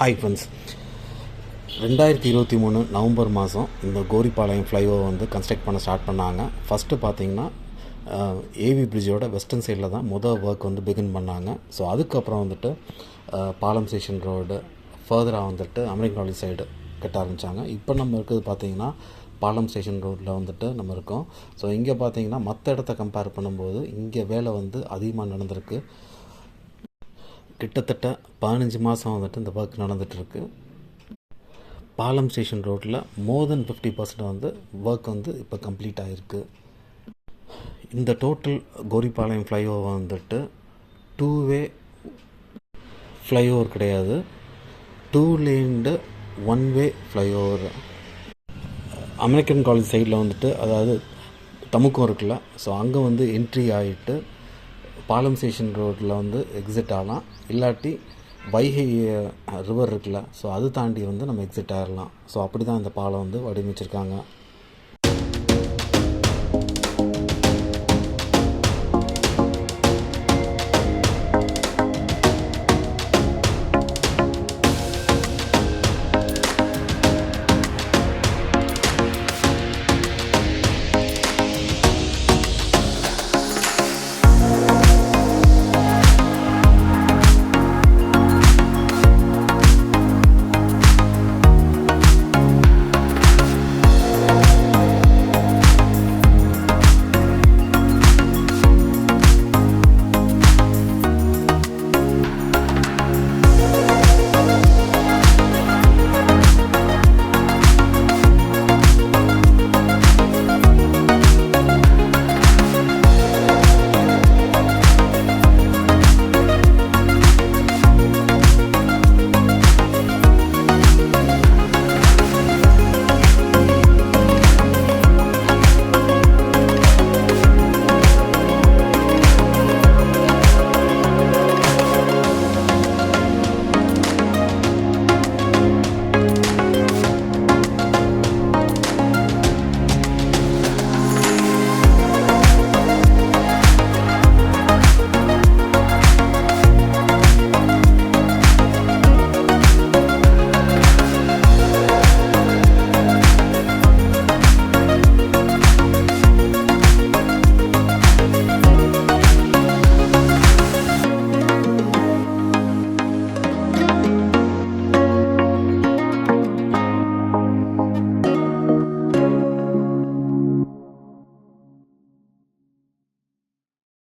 Hi friends, 2023 November மாதம் இந்த Goripalayam flyover வந்து கன்ஸ்ட்ரக்ட் பண்ண ஸ்டார்ட் பண்ணாங்க. ஃபஸ்ட்டு பார்த்தீங்கன்னா ஏவி பிரிட்ஜோட வெஸ்டர்ன் சைடில் தான் ஒர்க் வந்து பிகின் பண்ணாங்க. ஸோ அதுக்கப்புறம் வந்துட்டு பாலம் ஸ்டேஷன் ரோடு ஃபர்தராக வந்துட்டு அமெரிக்கன் காலேஜ் சைடு கட்ட ஆரம்பித்தாங்க. இப்போ நம்ம இருக்கிறது பார்த்திங்கன்னா பாலம் ஸ்டேஷன் ரோட்டில் வந்துட்டு நம்ம இருக்கோம். ஸோ இங்கே பார்த்திங்கன்னா மற்ற இடத்த கம்பேர் பண்ணும்போது இங்கே வேலை வந்து அதிகமாக நடந்திருக்கு. கிட்டத்தட்ட 15 மாதம் வந்துட்டு இந்த ஒர்க் நடந்துகிட்ருக்கு. பாலம் ஸ்டேஷன் ரோட்டில் மோர் தென் 50% வந்து ஒர்க் வந்து இப்போ கம்ப்ளீட் ஆகிருக்கு. இந்த டோட்டல் கோரிப்பாளையம் ஃப்ளைஓவர் வந்துட்டு 2 வே ஃப்ளைஓவர் கிடையாது, 2 லேன்டு 1 வே ஃப்ளைஓவர். அமெரிக்கன் காலேஜ் சைடில் வந்துட்டு, அதாவது தமுக்கம் இருக்குல்ல, ஸோ அங்கே வந்து என்ட்ரி ஆகிட்டு பாலம் ஸ்டேஷன் ரோட்டில் வந்து எக்ஸிட் ஆகலாம். இல்லாட்டி வைகை ரிவர் இருக்குல்ல, ஸோ அது தாண்டி வந்து நம்ம எக்ஸிட் ஆகிடலாம். ஸோ அப்படி தான் இந்த பாலம் வந்து வடிவமைச்சிருக்காங்க.